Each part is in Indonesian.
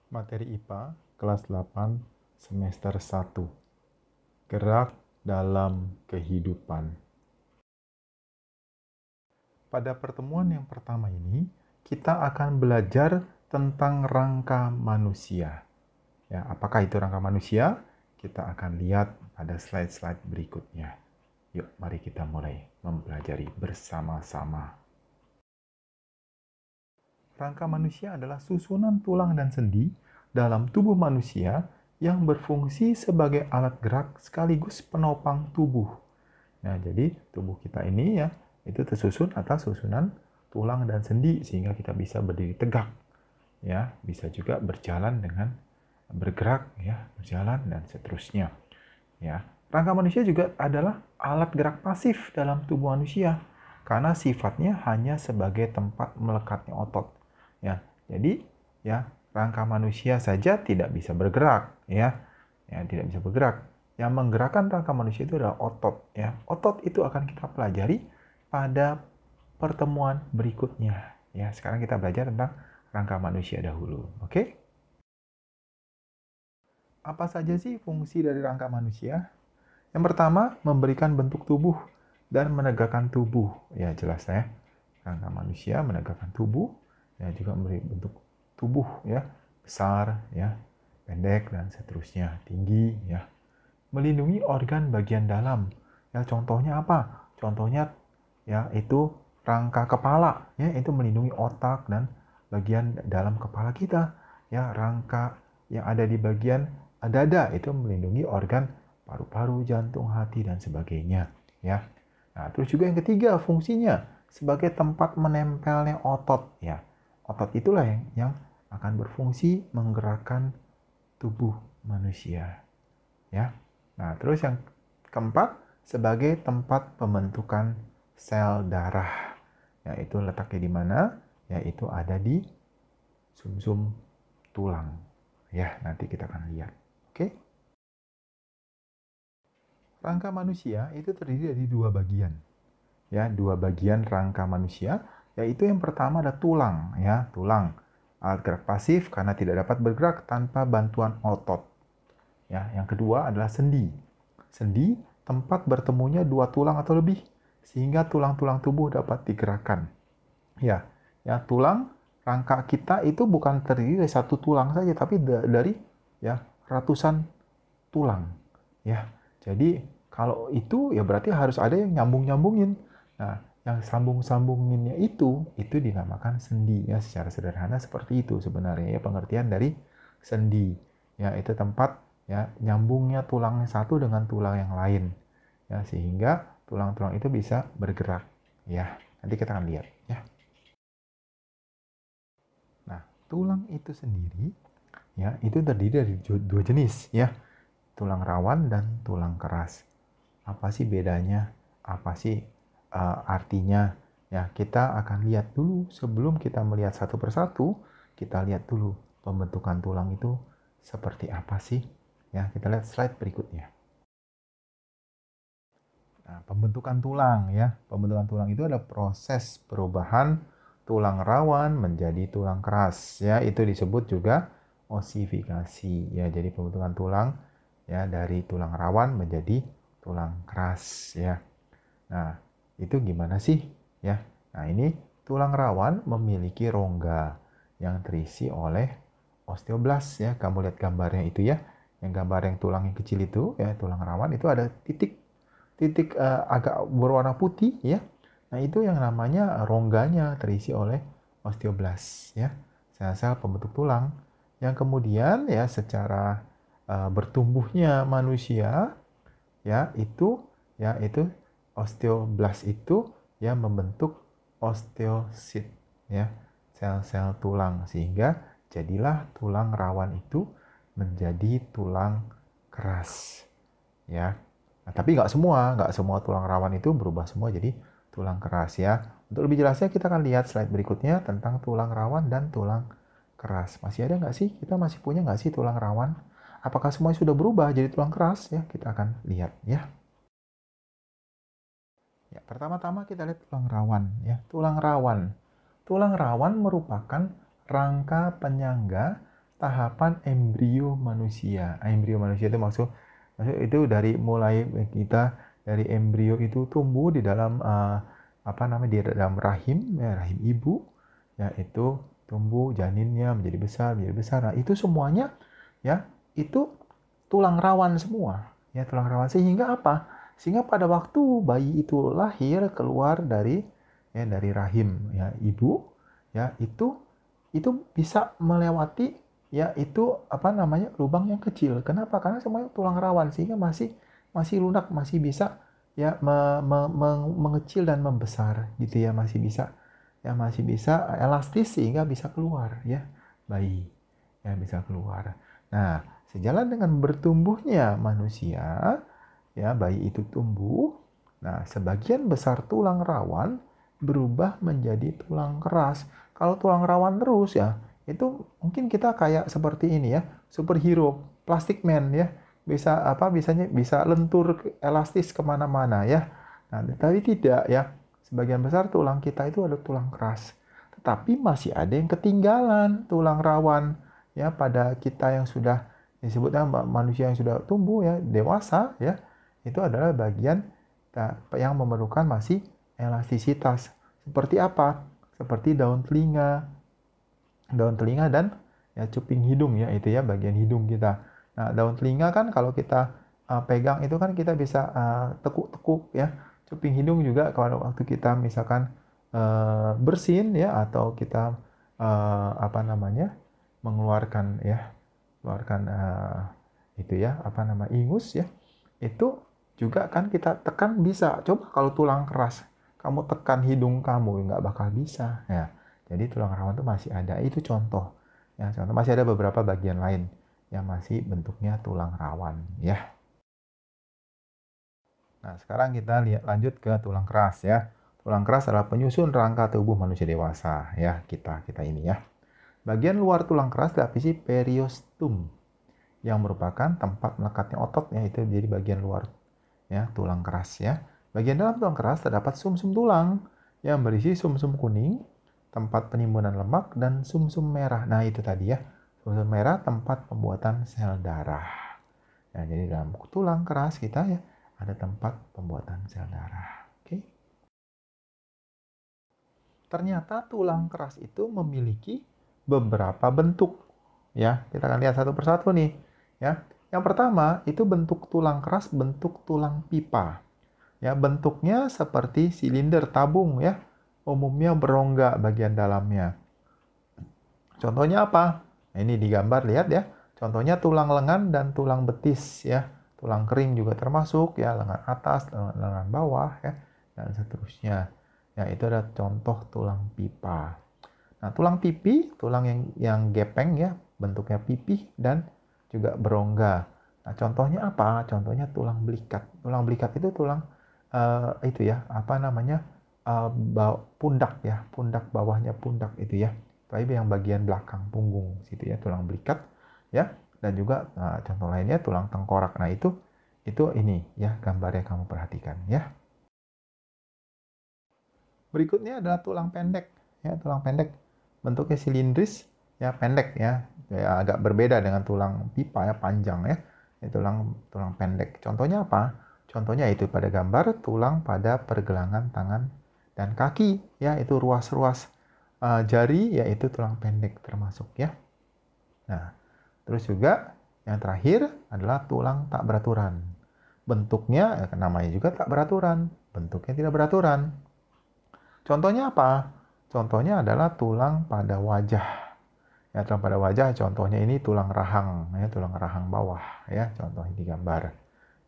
Materi IPA kelas 8 semester 1. Gerak dalam kehidupan. Pada pertemuan yang pertama ini, kita akan belajar tentang rangka manusia. Ya, apakah itu rangka manusia? Kita akan lihat pada slide-slide berikutnya. Yuk, mari kita mulai mempelajari bersama-sama. Rangka manusia adalah susunan tulang dan sendi dalam tubuh manusia yang berfungsi sebagai alat gerak sekaligus penopang tubuh. Nah, jadi tubuh kita ini ya, itu tersusun atas susunan tulang dan sendi sehingga kita bisa berdiri tegak. Ya, bisa juga berjalan dengan bergerak ya, berjalan dan seterusnya. Ya. Rangka manusia juga adalah alat gerak pasif dalam tubuh manusia karena sifatnya hanya sebagai tempat melekatnya otot. Ya, jadi ya rangka manusia saja tidak bisa bergerak ya, tidak bisa bergerak. Yang menggerakkan rangka manusia itu adalah otot ya. Otot itu akan kita pelajari pada pertemuan berikutnya ya. Sekarang kita belajar tentang rangka manusia dahulu, oke? Apa saja sih fungsi dari rangka manusia? Yang pertama, memberikan bentuk tubuh dan menegakkan tubuh. Ya, jelas ya. Rangka manusia menegakkan tubuh, ya juga memberi bentuk tubuh ya, besar ya, pendek dan seterusnya, tinggi ya. Melindungi organ bagian dalam. Ya, contohnya apa? Contohnya ya itu rangka kepala, ya itu melindungi otak dan bagian dalam kepala kita. Ya, rangka yang ada di bagian dada itu melindungi organ paru-paru, jantung, hati dan sebagainya, ya. Nah, terus juga yang ketiga fungsinya sebagai tempat menempelnya otot, ya. Otot itulah yang akan berfungsi menggerakkan tubuh manusia, ya. Nah, terus yang keempat sebagai tempat pembentukan sel darah, yaitu letaknya di mana? Yaitu ada di sumsum tulang. Ya, nanti kita akan lihat. Oke? Rangka manusia itu terdiri dari dua bagian. Ya, dua bagian rangka manusia, yaitu yang pertama ada tulang, ya, tulang. Alat gerak pasif karena tidak dapat bergerak tanpa bantuan otot. Ya, yang kedua adalah sendi. Sendi tempat bertemunya dua tulang atau lebih sehingga tulang-tulang tubuh dapat digerakkan. Ya, ya tulang rangka kita itu bukan terdiri dari satu tulang saja tapi dari ya ratusan tulang. Ya. Jadi kalau itu ya berarti harus ada yang nyambung-nyambungin. Nah, yang sambung-sambunginnya itu dinamakan sendi ya, secara sederhana seperti itu sebenarnya ya pengertian dari sendi. Ya, itu tempat ya nyambungnya tulang satu dengan tulang yang lain. Ya, sehingga tulang-tulang itu bisa bergerak. Ya, nanti kita akan lihat ya. Nah, tulang itu sendiri ya, itu terdiri dari dua jenis ya. Tulang rawan dan tulang keras. Apa sih bedanya? Apa sih artinya? Ya, kita akan lihat dulu sebelum kita melihat satu persatu, kita lihat dulu pembentukan tulang itu seperti apa sih? Ya, kita lihat slide berikutnya. Nah, pembentukan tulang ya. Pembentukan tulang itu adalah proses perubahan tulang rawan menjadi tulang keras ya. Itu disebut juga osifikasi ya. Jadi pembentukan tulang ya dari tulang rawan menjadi tulang keras ya. Nah, itu gimana sih ya? Nah, ini tulang rawan memiliki rongga yang terisi oleh osteoblast ya. Kamu lihat gambarnya itu ya. Yang gambar yang tulang yang kecil itu ya, tulang rawan itu ada titik agak berwarna putih ya. Nah, itu yang namanya rongganya terisi oleh osteoblast ya. Sel-sel pembentuk tulang yang kemudian ya secara bertumbuhnya manusia ya itu osteoblast itu ya membentuk osteosit ya, sel-sel tulang sehingga jadilah tulang rawan itu menjadi tulang keras ya. Nah, tapi nggak semua tulang rawan itu berubah semua jadi tulang keras ya. Untuk lebih jelasnya kita akan lihat slide berikutnya tentang tulang rawan dan tulang keras. Masih ada nggak sih? Kita masih punya nggak sih tulang rawan? Apakah semuanya sudah berubah jadi tulang keras? Ya, kita akan lihat ya. Ya, pertama-tama kita lihat tulang rawan ya. Tulang rawan. Tulang rawan merupakan rangka penyangga tahapan embrio manusia. Embrio manusia itu maksud itu dari mulai kita dari embrio itu tumbuh di dalam di dalam rahim, ya, rahim ibu, ya itu tumbuh janinnya menjadi besar, menjadi besar. Nah, itu semuanya ya itu tulang rawan semua, ya tulang rawan sehingga apa? Sehingga pada waktu bayi itu lahir keluar dari rahim ya ibu, ya itu bisa melewati ya itu lubang yang kecil. Kenapa? Karena semuanya tulang rawan sehingga masih lunak, masih bisa ya mengecil dan membesar gitu ya, masih bisa elastis sehingga bisa keluar ya bayi ya bisa keluar. Nah, sejalan dengan bertumbuhnya manusia ya bayi itu tumbuh. Nah, sebagian besar tulang rawan berubah menjadi tulang keras. Kalau tulang rawan terus ya, itu mungkin kita kayak seperti ini ya, superhero, plastic man ya, bisa lentur elastis kemana-mana ya. Nah, tapi tidak ya, sebagian besar tulang kita itu ada tulang keras. Tetapi masih ada yang ketinggalan tulang rawan ya pada kita yang sudah disebutnya manusia yang sudah tumbuh ya, dewasa ya, itu adalah bagian yang memerlukan masih elastisitas. Seperti apa? Seperti daun telinga dan ya cuping hidung ya itu ya bagian hidung kita. Nah daun telinga kan kalau kita pegang itu kan kita bisa tekuk-tekuk ya. Cuping hidung juga kalau waktu kita misalkan bersin ya atau kita mengeluarkan itu ya ingus ya itu juga kan kita tekan bisa. Coba kalau tulang keras kamu tekan hidung kamu nggak bakal bisa ya. Jadi tulang rawan itu masih ada, itu contoh. Ya, contoh masih ada beberapa bagian lain yang masih bentuknya tulang rawan ya. Nah, sekarang kita lanjut ke tulang keras ya. Tulang keras adalah penyusun rangka tubuh manusia dewasa ya, kita ini ya. Bagian luar tulang keras dilapisi periostum yang merupakan tempat melekatnya otot ya, itu jadi bagian luar ya tulang keras ya. Bagian dalam tulang keras terdapat sumsum tulang yang berisi sumsum kuning, tempat penimbunan lemak, dan sumsum merah. Nah itu tadi ya, sumsum merah tempat pembuatan sel darah. Nah, jadi dalam tulang keras kita ya ada tempat pembuatan sel darah. Oke. Ternyata tulang keras itu memiliki beberapa bentuk. Ya, kita akan lihat satu persatu nih. Ya, yang pertama itu bentuk tulang keras, bentuk tulang pipa. Ya, bentuknya seperti silinder tabung ya. Umumnya berongga bagian dalamnya. Contohnya apa? Nah, ini digambar lihat ya. Contohnya tulang lengan dan tulang betis ya. Tulang kering juga termasuk ya, lengan atas, lengan bawah ya, dan seterusnya. Ya, itu adalah contoh tulang pipa. Nah, tulang pipi, tulang yang gepeng ya, bentuknya pipih dan juga berongga. Nah, contohnya apa? Contohnya tulang belikat. Tulang belikat itu tulang pundak ya, pundak bawahnya pundak itu ya. Tapi yang bagian belakang punggung situ ya, tulang belikat ya. Dan juga contoh lainnya tulang tengkorak. Nah, itu ini ya gambar yang kamu perhatikan ya. Berikutnya adalah tulang pendek ya, tulang pendek bentuknya silindris ya, pendek ya, agak berbeda dengan tulang pipa ya, panjang ya. Ini tulang pendek. Contohnya apa? Contohnya itu pada gambar tulang pada pergelangan tangan dan kaki ya, itu ruas-ruas jari yaitu tulang pendek termasuk ya. Nah, terus juga yang terakhir adalah tulang tak beraturan. Bentuknya namanya juga tak beraturan, bentuknya tidak beraturan. Contohnya apa? Contohnya adalah tulang pada wajah. Ya, tulang pada wajah contohnya ini tulang rahang ya, tulang rahang bawah ya, contohnya di gambar.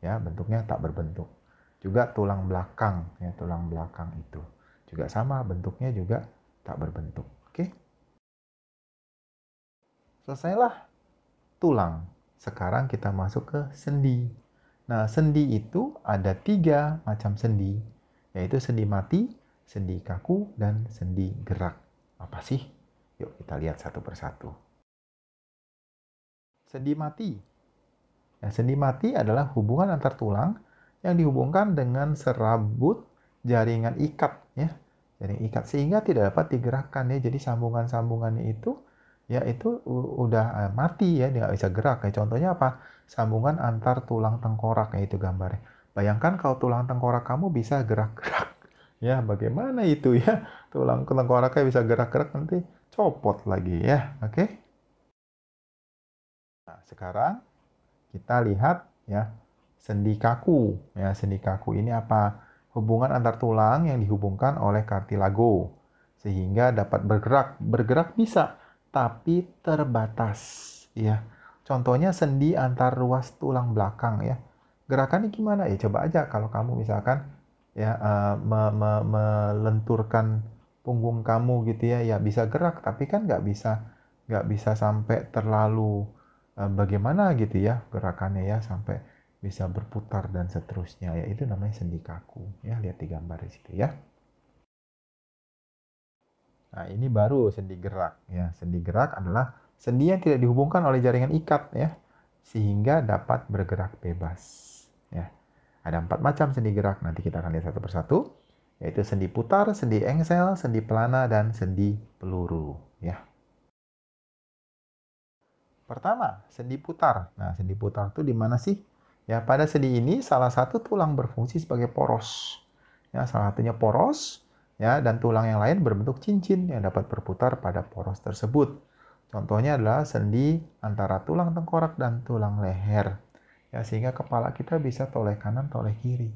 Ya, bentuknya tak berbentuk. Juga tulang belakang ya, tulang belakang itu juga sama, bentuknya juga tak berbentuk. Oke. Selesailah tulang. Sekarang kita masuk ke sendi. Nah, sendi itu ada 3 macam sendi, yaitu sendi mati, sendi kaku, dan sendi gerak. Apa sih? Yuk kita lihat satu persatu. Sendi mati. Nah, sendi mati adalah hubungan antar tulang yang dihubungkan dengan serabut jaringan ikat ya. Jaringan ikat sehingga tidak dapat digerakkan ya. Jadi sambungan-sambungannya itu ya itu udah mati ya, dia nggak bisa gerak. Kayak contohnya apa? Sambungan antar tulang tengkorak, ya itu gambarnya. Bayangkan kalau tulang tengkorak kamu bisa gerak-gerak. Ya, bagaimana itu ya? Tulang tengkoraknya bisa gerak-gerak, nanti copot lagi ya. Oke. Nah, sekarang kita lihat ya sendi kaku. Ya, sendi kaku ini apa? Hubungan antar tulang yang dihubungkan oleh kartilago sehingga dapat bergerak. Bergerak bisa, tapi terbatas ya. Contohnya sendi antar ruas tulang belakang ya. Gerakannya gimana ya? Coba aja kalau kamu misalkan ya melenturkan punggung kamu gitu ya, ya bisa gerak, tapi kan nggak bisa sampai terlalu bagaimana gitu ya gerakannya ya sampai bisa berputar dan seterusnya ya, itu namanya sendi kaku ya, lihat di gambar di situ ya. Nah, ini baru sendi gerak ya. Sendi gerak adalah sendi yang tidak dihubungkan oleh jaringan ikat ya, sehingga dapat bergerak bebas ya. Ada 4 macam sendi gerak, nanti kita akan lihat satu persatu, yaitu sendi putar, sendi engsel, sendi pelana, dan sendi peluru ya. Pertama, sendi putar. Nah, sendi putar itu di mana sih? Ya, pada sendi ini salah satu tulang berfungsi sebagai poros. Ya, salah satunya poros, ya, dan tulang yang lain berbentuk cincin yang dapat berputar pada poros tersebut. Contohnya adalah sendi antara tulang tengkorak dan tulang leher. Ya, sehingga kepala kita bisa toleh kanan, toleh kiri.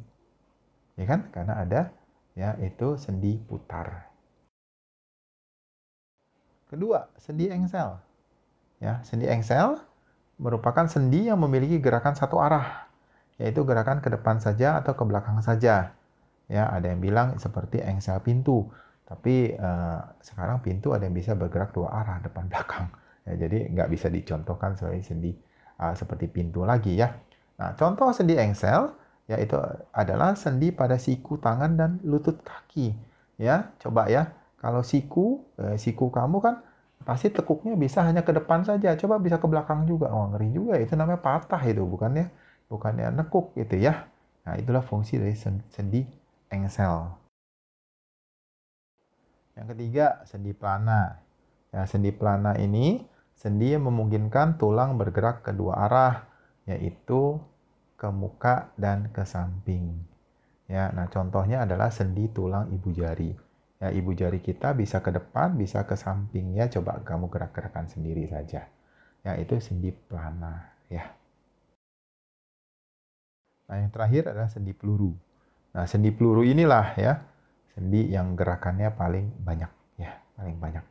Ya kan? Karena ada ya itu sendi putar. Kedua, sendi engsel. Ya, sendi engsel merupakan sendi yang memiliki gerakan satu arah, yaitu gerakan ke depan saja atau ke belakang saja. Ya, ada yang bilang seperti engsel pintu, tapi sekarang pintu ada yang bisa bergerak dua arah, depan belakang. Ya, jadi nggak bisa dicontohkan sebagai sendi seperti pintu lagi ya. Nah, contoh sendi engsel yaitu adalah sendi pada siku tangan dan lutut kaki. Ya, coba ya. Kalau siku kamu kan pasti tekuknya bisa hanya ke depan saja. Coba bisa ke belakang juga. Oh, ngeri juga. Itu namanya patah itu, bukannya nekuk gitu ya. Nah, itulah fungsi dari sendi engsel. Yang ketiga, sendi pelana. Ya, sendi pelana ini sendi yang memungkinkan tulang bergerak kedua arah, yaitu ke muka dan ke samping. Ya, nah contohnya adalah sendi tulang ibu jari. Ya, ibu jari kita bisa ke depan, bisa ke samping ya. Coba kamu gerak-gerakan sendiri saja. Ya, itu sendi pelana ya. Nah, yang terakhir adalah sendi peluru. Nah, sendi peluru inilah ya, sendi yang gerakannya paling banyak ya, paling banyak.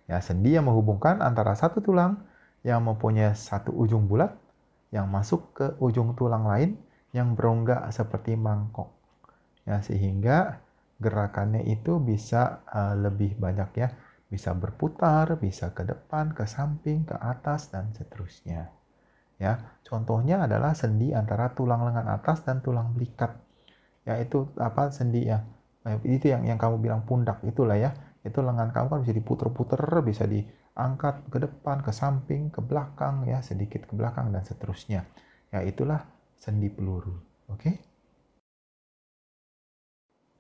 Ya, sendi yang menghubungkan antara satu tulang yang mempunyai satu ujung bulat yang masuk ke ujung tulang lain yang berongga seperti mangkok. Ya, sehingga gerakannya itu bisa lebih banyak ya, bisa berputar, bisa ke depan, ke samping, ke atas dan seterusnya. Ya, contohnya adalah sendi antara tulang lengan atas dan tulang belikat. Ya, itu apa sendi ya? Itu yang kamu bilang pundak itulah ya. Itu lengan kamu kan bisa diputer-puter, bisa diangkat ke depan, ke samping, ke belakang ya, sedikit ke belakang dan seterusnya. Ya, itulah sendi peluru. Oke?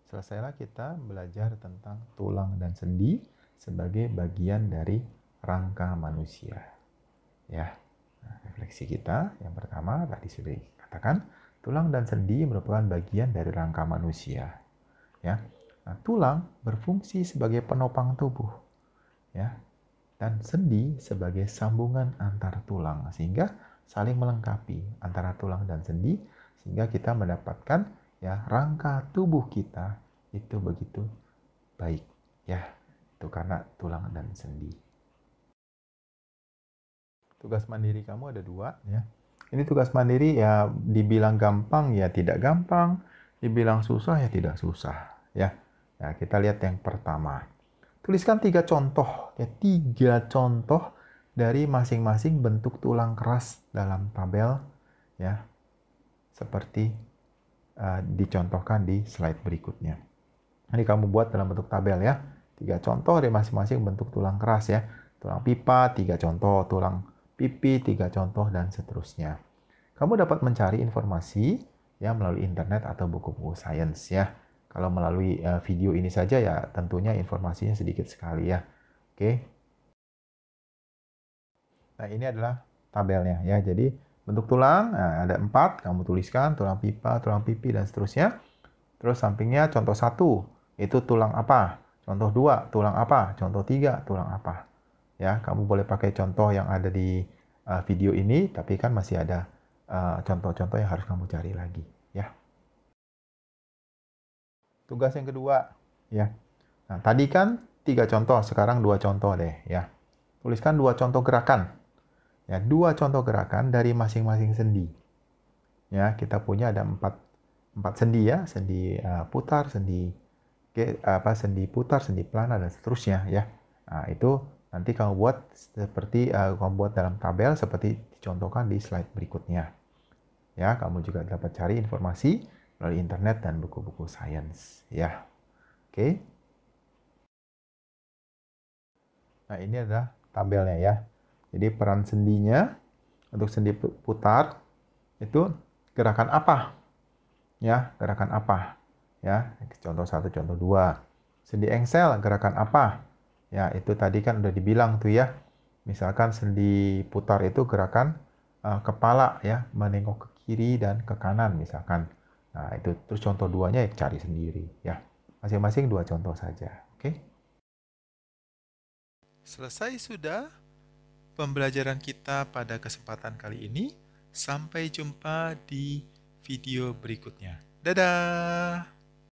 Selesailah kita belajar tentang tulang dan sendi sebagai bagian dari rangka manusia. Ya. Nah, refleksi kita yang pertama tadi sudah dikatakan, tulang dan sendi merupakan bagian dari rangka manusia. Ya. Nah, tulang berfungsi sebagai penopang tubuh, ya, dan sendi sebagai sambungan antar tulang sehingga saling melengkapi antara tulang dan sendi sehingga kita mendapatkan ya rangka tubuh kita itu begitu baik ya. Itu karena tulang dan sendi. Tugas mandiri kamu ada 2 ya. Ini tugas mandiri ya, dibilang gampang ya tidak gampang, dibilang susah ya tidak susah ya. Nah, kita lihat yang pertama. Tuliskan 3 contoh ya, 3 contoh dari masing-masing bentuk tulang keras dalam tabel ya. Seperti dicontohkan di slide berikutnya. Ini kamu buat dalam bentuk tabel ya. 3 contoh dari masing-masing bentuk tulang keras ya. Tulang pipa 3 contoh, tulang pipi 3 contoh dan seterusnya. Kamu dapat mencari informasi ya melalui internet atau buku-buku sains ya. Kalau melalui video ini saja ya tentunya informasinya sedikit sekali ya. Oke. Nah, ini adalah tabelnya ya. Jadi bentuk tulang, nah, ada 4, kamu tuliskan tulang pipa, tulang pipi, dan seterusnya. Terus sampingnya contoh 1, itu tulang apa? Contoh 2, tulang apa? Contoh 3, tulang apa? Ya, kamu boleh pakai contoh yang ada di video ini, tapi kan masih ada contoh-contoh yang harus kamu cari lagi. Ya. Tugas yang kedua, ya. Nah, tadi kan 3 contoh, sekarang 2 contoh deh, ya. Tuliskan 2 contoh gerakan. Ya, 2 contoh gerakan dari masing-masing sendi. Ya, kita punya ada 4 sendi ya, sendi putar, sendi putar, sendi pelana, dan seterusnya ya. Nah, itu nanti kamu buat seperti kamu buat dalam tabel seperti dicontohkan di slide berikutnya. Ya, kamu juga dapat cari informasi melalui internet dan buku-buku sains ya. Oke. Nah, ini adalah tabelnya ya. Jadi peran sendinya untuk sendi putar itu gerakan apa? Ya, gerakan apa? Ya, contoh 1, contoh 2. Sendi engsel gerakan apa? Ya, itu tadi kan udah dibilang tuh ya. Misalkan sendi putar itu gerakan kepala ya, menengok ke kiri dan ke kanan misalkan. Nah, itu terus contoh 2-nya ya cari sendiri ya. Masing-masing 2 contoh saja. Oke? Selesai sudah pembelajaran kita pada kesempatan kali ini. Sampai jumpa di video berikutnya. Dadah!